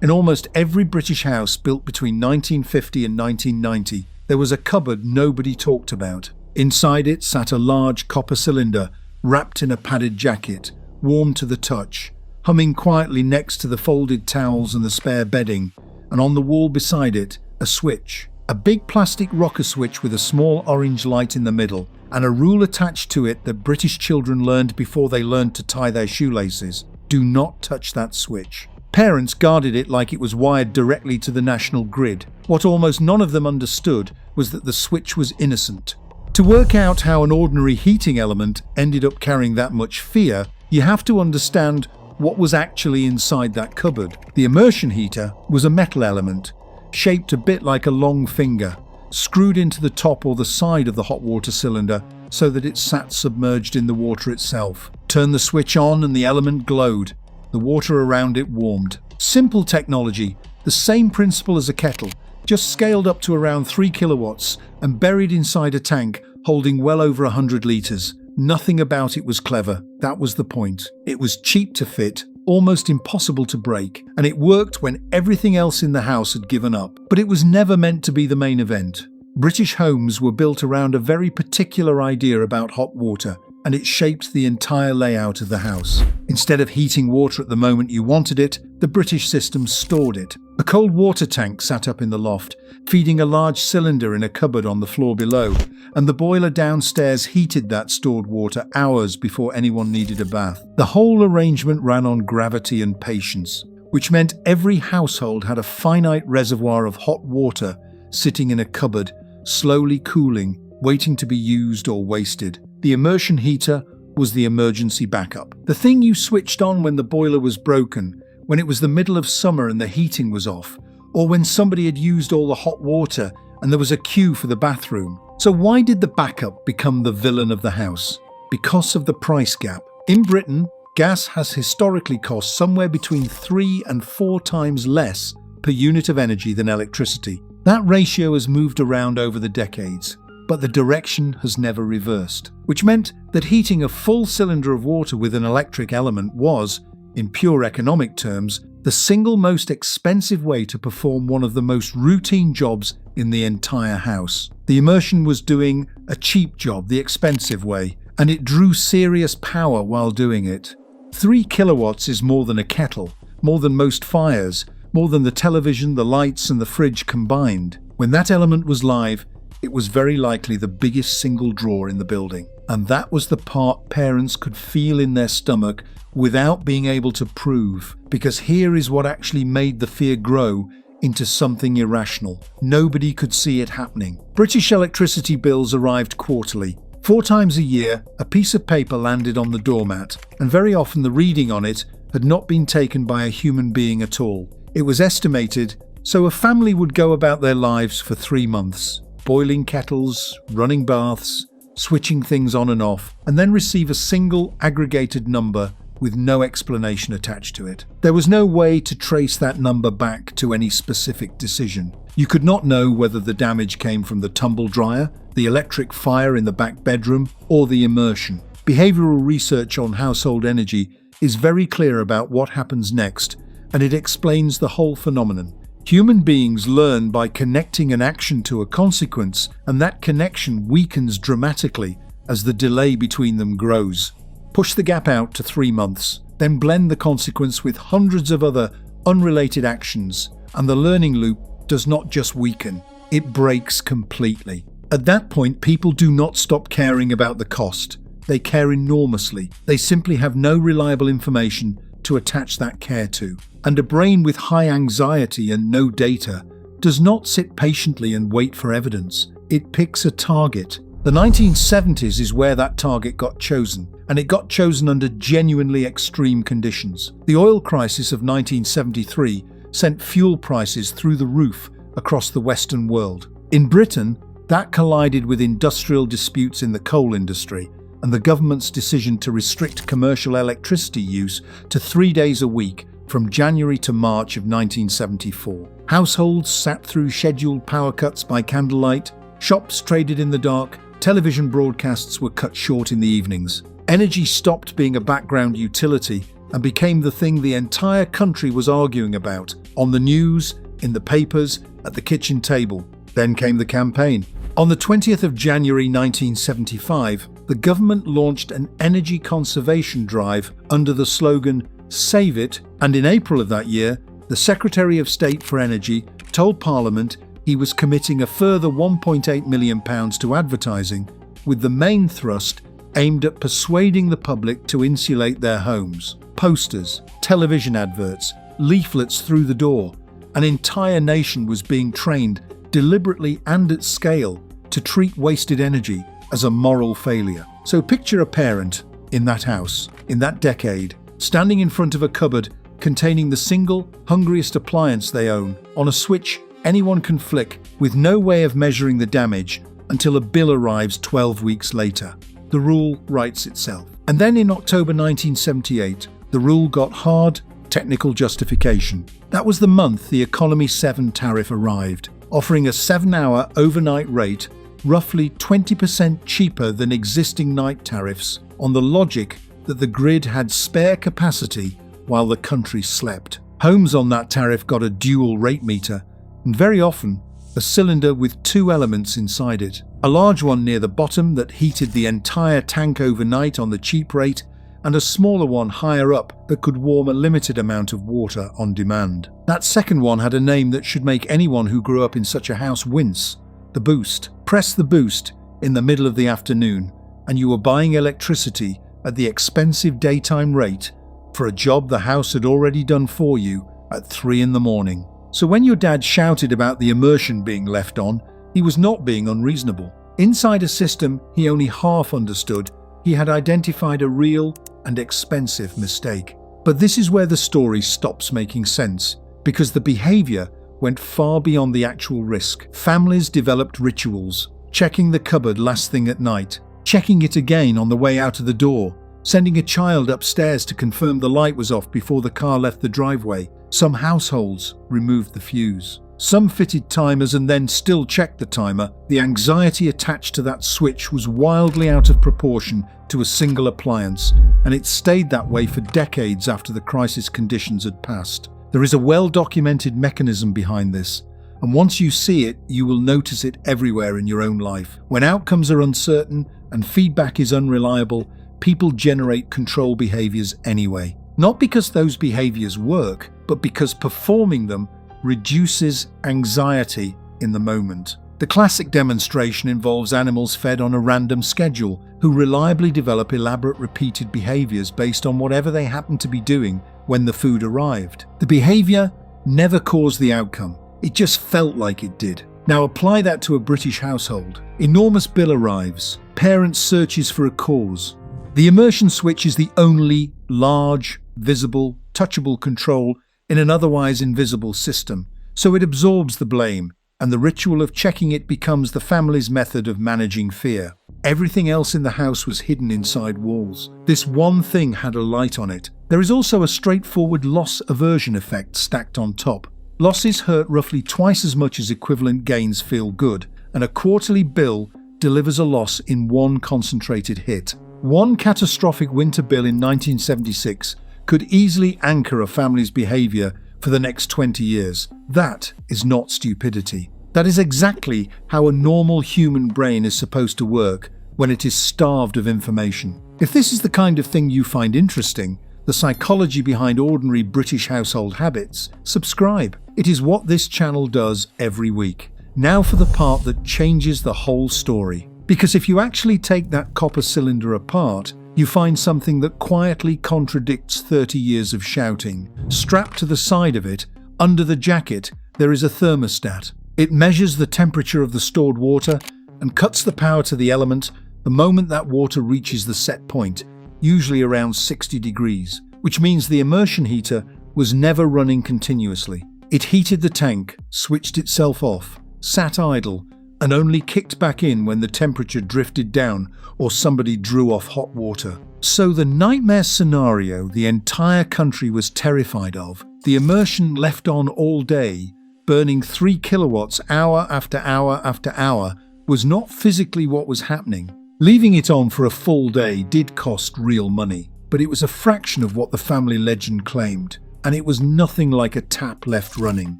In almost every British house built between 1950 and 1990, there was a cupboard nobody talked about. Inside it sat a large copper cylinder wrapped in a padded jacket, warm to the touch, humming quietly next to the folded towels and the spare bedding, and on the wall beside it, a switch. A big plastic rocker switch with a small orange light in the middle, and a rule attached to it that British children learned before they learned to tie their shoelaces. Do not touch that switch. Parents guarded it like it was wired directly to the national grid. What almost none of them understood was that the switch was innocent. To work out how an ordinary heating element ended up carrying that much fear, you have to understand what was actually inside that cupboard. The immersion heater was a metal element, shaped a bit like a long finger, screwed into the top or the side of the hot water cylinder so that it sat submerged in the water itself. Turn the switch on and the element glowed. The water around it warmed. Simple technology, the same principle as a kettle, just scaled up to around 3 kilowatts and buried inside a tank holding well over 100 litres. Nothing about it was clever. That was the point. It was cheap to fit, almost impossible to break, and it worked when everything else in the house had given up. But it was never meant to be the main event. British homes were built around a very particular idea about hot water, and it shaped the entire layout of the house. Instead of heating water at the moment you wanted it, the British system stored it. A cold water tank sat up in the loft, feeding a large cylinder in a cupboard on the floor below, and the boiler downstairs heated that stored water hours before anyone needed a bath. The whole arrangement ran on gravity and patience, which meant every household had a finite reservoir of hot water sitting in a cupboard, slowly cooling, waiting to be used or wasted. The immersion heater was the emergency backup. The thing you switched on when the boiler was broken, when it was the middle of summer and the heating was off, or when somebody had used all the hot water and there was a queue for the bathroom. So why did the backup become the villain of the house? Because of the price gap. In Britain, gas has historically cost somewhere between 3 and 4 times less per unit of energy than electricity. That ratio has moved around over the decades, but the direction has never reversed, which meant that heating a full cylinder of water with an electric element was, in pure economic terms, the single most expensive way to perform one of the most routine jobs in the entire house. The immersion was doing a cheap job, the expensive way, and it drew serious power while doing it. 3 kilowatts is more than a kettle, more than most fires, more than the television, the lights and the fridge combined. When that element was live, it was very likely the biggest single draw in the building. And that was the part parents could feel in their stomach without being able to prove, because here is what actually made the fear grow into something irrational. Nobody could see it happening. British electricity bills arrived quarterly. 4 times a year, a piece of paper landed on the doormat, and very often the reading on it had not been taken by a human being at all. It was estimated, so a family would go about their lives for 3 months, boiling kettles, running baths, switching things on and off, and then receive a single aggregated number with no explanation attached to it. There was no way to trace that number back to any specific decision. You could not know whether the damage came from the tumble dryer, the electric fire in the back bedroom, or the immersion. Behavioral research on household energy is very clear about what happens next, and it explains the whole phenomenon. Human beings learn by connecting an action to a consequence, and that connection weakens dramatically as the delay between them grows. Push the gap out to 3 months, then blend the consequence with hundreds of other unrelated actions, and the learning loop does not just weaken, it breaks completely. At that point, people do not stop caring about the cost. They care enormously. They simply have no reliable information to attach that care to. And a brain with high anxiety and no data does not sit patiently and wait for evidence. It picks a target. The 1970s is where that target got chosen, and it got chosen under genuinely extreme conditions. The oil crisis of 1973 sent fuel prices through the roof across the Western world. In Britain, that collided with industrial disputes in the coal industry and the government's decision to restrict commercial electricity use to 3 days a week from January to March of 1974. Households sat through scheduled power cuts by candlelight, shops traded in the dark, television broadcasts were cut short in the evenings. Energy stopped being a background utility and became the thing the entire country was arguing about, on the news, in the papers, at the kitchen table. Then came the campaign. On the 20th of January 1975, the government launched an energy conservation drive under the slogan, "Save It," and in April of that year, the Secretary of State for Energy told Parliament he was committing a further £1.8 million to advertising, with the main thrust aimed at persuading the public to insulate their homes. Posters, television adverts, leaflets through the door. An entire nation was being trained, deliberately and at scale, to treat wasted energy as a moral failure. So picture a parent in that house, in that decade, standing in front of a cupboard containing the single, hungriest appliance they own, on a switch anyone can flick, with no way of measuring the damage until a bill arrives 12 weeks later. The rule writes itself. And then in October 1978, the rule got hard technical justification. That was the month the Economy 7 tariff arrived, offering a 7-hour overnight rate roughly 20% cheaper than existing night tariffs, on the logic that the grid had spare capacity while the country slept. Homes on that tariff got a dual rate meter, and very often a cylinder with two elements inside it. A large one near the bottom that heated the entire tank overnight on the cheap rate, and a smaller one higher up that could warm a limited amount of water on demand. That second one had a name that should make anyone who grew up in such a house wince: the boost. Press the boost in the middle of the afternoon, and you were buying electricity at the expensive daytime rate for a job the house had already done for you at 3 a.m. So when your dad shouted about the immersion being left on, he was not being unreasonable. Inside a system he only half understood, he had identified a real and expensive mistake. But this is where the story stops making sense, because the behaviour went far beyond the actual risk. Families developed rituals, checking the cupboard last thing at night, checking it again on the way out of the door, sending a child upstairs to confirm the light was off before the car left the driveway. Some households removed the fuse. Some fitted timers and then still checked the timer. The anxiety attached to that switch was wildly out of proportion to a single appliance, and it stayed that way for decades after the crisis conditions had passed. There is a well-documented mechanism behind this, and once you see it, you will notice it everywhere in your own life. When outcomes are uncertain and feedback is unreliable, people generate control behaviors anyway. Not because those behaviors work, but because performing them reduces anxiety in the moment. The classic demonstration involves animals fed on a random schedule who reliably develop elaborate repeated behaviors based on whatever they happen to be doing when the food arrived. The behavior never caused the outcome, it just felt like it did. Now apply that to a British household. Enormous bill arrives, parent searches for a cause. The immersion switch is the only large, visible, touchable control in an otherwise invisible system, so it absorbs the blame, and the ritual of checking it becomes the family's method of managing fear. Everything else in the house was hidden inside walls. This one thing had a light on it. There is also a straightforward loss aversion effect stacked on top. Losses hurt roughly twice as much as equivalent gains feel good, and a quarterly bill delivers a loss in one concentrated hit. One catastrophic winter bill in 1976 could easily anchor a family's behaviour for the next 20 years. That is not stupidity. That is exactly how a normal human brain is supposed to work when it is starved of information. If this is the kind of thing you find interesting, the psychology behind ordinary British household habits, subscribe. It is what this channel does every week. Now for the part that changes the whole story. Because if you actually take that copper cylinder apart, you find something that quietly contradicts 30 years of shouting. Strapped to the side of it, under the jacket, there is a thermostat. It measures the temperature of the stored water and cuts the power to the element the moment that water reaches the set point, usually around 60 degrees, which means the immersion heater was never running continuously. It heated the tank, switched itself off, sat idle, and only kicked back in when the temperature drifted down or somebody drew off hot water. So the nightmare scenario the entire country was terrified of, the immersion left on all day, burning 3 kilowatts hour after hour after hour, was not physically what was happening. Leaving it on for a full day did cost real money. but it was a fraction of what the family legend claimed, and it was nothing like a tap left running.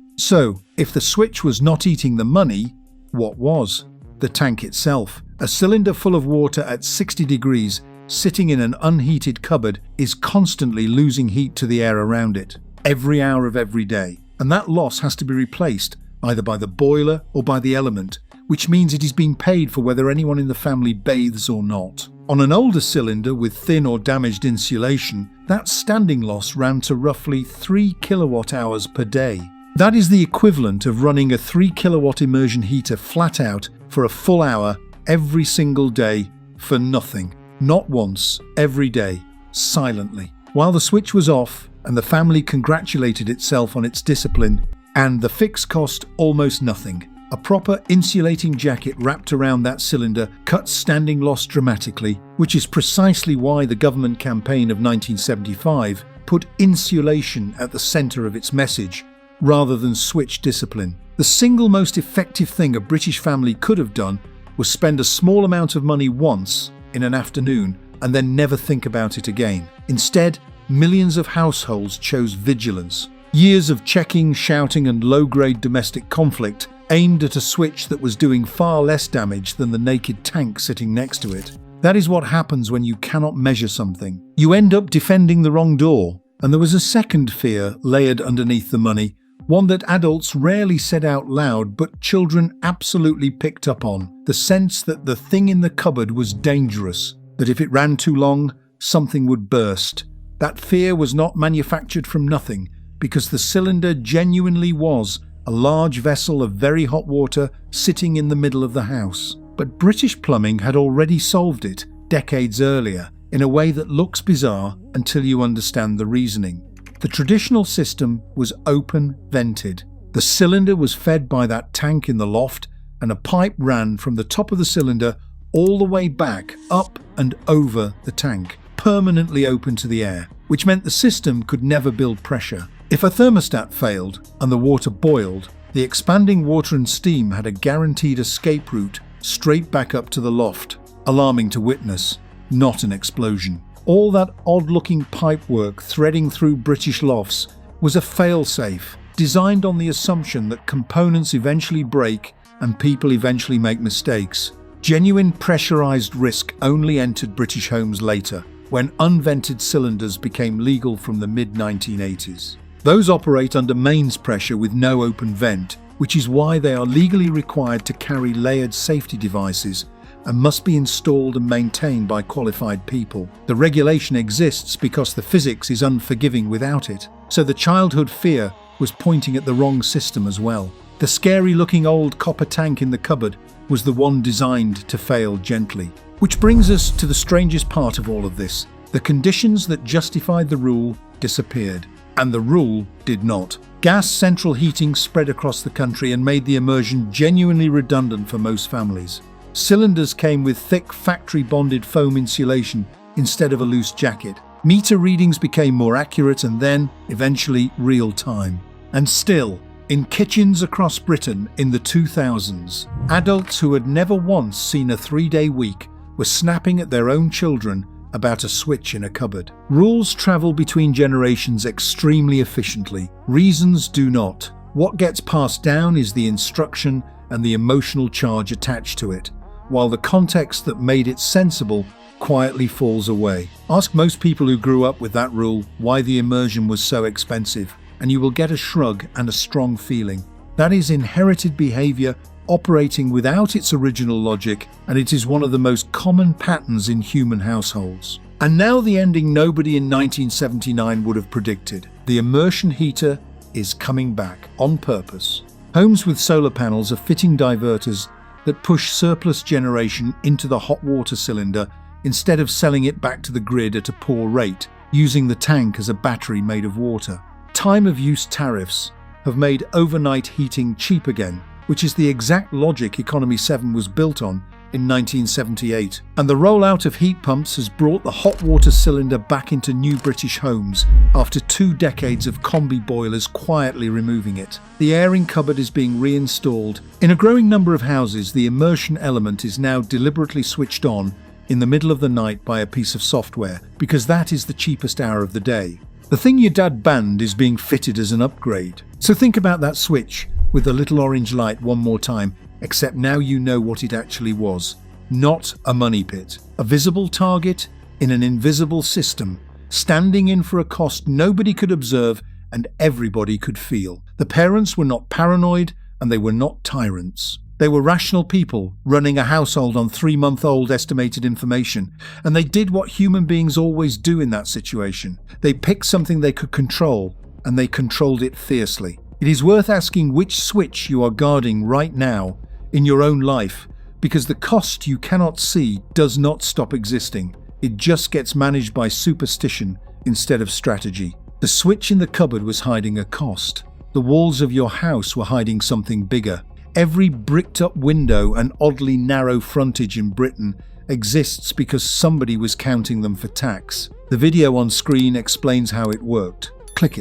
So, if the switch was not eating the money, what was? The tank itself. A cylinder full of water at 60 degrees, sitting in an unheated cupboard, is constantly losing heat to the air around it, every hour of every day. And that loss has to be replaced, either by the boiler or by the element, which means it is being paid for whether anyone in the family bathes or not. On an older cylinder with thin or damaged insulation, that standing loss ran to roughly 3 kilowatt hours per day. That is the equivalent of running a 3 kilowatt immersion heater flat out for a full hour every single day for nothing. Not once, every day, silently. While the switch was off and the family congratulated itself on its discipline, and the fix cost almost nothing. A proper insulating jacket wrapped around that cylinder cuts standing loss dramatically, which is precisely why the government campaign of 1975 put insulation at the centre of its message, rather than switch discipline. The single most effective thing a British family could have done was spend a small amount of money once in an afternoon and then never think about it again. Instead, millions of households chose vigilance. Years of checking, shouting and low-grade domestic conflict aimed at a switch that was doing far less damage than the naked tank sitting next to it. That is what happens when you cannot measure something. You end up defending the wrong door. And there was a second fear layered underneath the money, one that adults rarely said out loud but children absolutely picked up on. The sense that the thing in the cupboard was dangerous, that if it ran too long, something would burst. That fear was not manufactured from nothing, because the cylinder genuinely was a large vessel of very hot water sitting in the middle of the house. But British plumbing had already solved it decades earlier in a way that looks bizarre until you understand the reasoning. The traditional system was open-vented. The cylinder was fed by that tank in the loft, and a pipe ran from the top of the cylinder all the way back, up and over the tank, permanently open to the air, which meant the system could never build pressure. If a thermostat failed and the water boiled, the expanding water and steam had a guaranteed escape route straight back up to the loft, alarming to witness, not an explosion. All that odd-looking pipework threading through British lofts was a fail-safe, designed on the assumption that components eventually break and people eventually make mistakes. Genuine pressurized risk only entered British homes later, when unvented cylinders became legal from the mid-1980s. Those operate under mains pressure with no open vent, which is why they are legally required to carry layered safety devices and must be installed and maintained by qualified people. The regulation exists because the physics is unforgiving without it, so the childhood fear was pointing at the wrong system as well. The scary-looking old copper tank in the cupboard was the one designed to fail gently. Which brings us to the strangest part of all of this. The conditions that justified the rule disappeared, and the rule did not. Gas central heating spread across the country and made the immersion genuinely redundant for most families. Cylinders came with thick factory-bonded foam insulation instead of a loose jacket. Meter readings became more accurate and then, eventually, real-time. And still, in kitchens across Britain in the 2000s, adults who had never once seen a 3-day week were snapping at their own children about a switch in a cupboard. Rules travel between generations extremely efficiently. Reasons do not. What gets passed down is the instruction and the emotional charge attached to it, while the context that made it sensible quietly falls away. Ask most people who grew up with that rule why the immersion was so expensive, and you will get a shrug and a strong feeling. That is inherited behavior operating without its original logic, and it is one of the most common patterns in human households. And now the ending nobody in 1979 would have predicted. The immersion heater is coming back on purpose. Homes with solar panels are fitting diverters that push surplus generation into the hot water cylinder instead of selling it back to the grid at a poor rate, using the tank as a battery made of water. Time of use tariffs have made overnight heating cheap again, which is the exact logic Economy 7 was built on in 1978. And the rollout of heat pumps has brought the hot water cylinder back into new British homes after 2 decades of combi boilers quietly removing it. The airing cupboard is being reinstalled. In a growing number of houses, the immersion element is now deliberately switched on in the middle of the night by a piece of software because that is the cheapest hour of the day. The thing your dad banned is being fitted as an upgrade. So think about that switch with the little orange light one more time, except now you know what it actually was. Not a money pit. A visible target in an invisible system, standing in for a cost nobody could observe and everybody could feel. The parents were not paranoid and they were not tyrants. They were rational people running a household on 3-month-old estimated information, and they did what human beings always do in that situation. They picked something they could control, and they controlled it fiercely. It is worth asking which switch you are guarding right now in your own life, because the cost you cannot see does not stop existing. It just gets managed by superstition instead of strategy. The switch in the cupboard was hiding a cost. The walls of your house were hiding something bigger. Every bricked-up window and oddly narrow frontage in Britain exists because somebody was counting them for tax. The video on screen explains how it worked. Click it.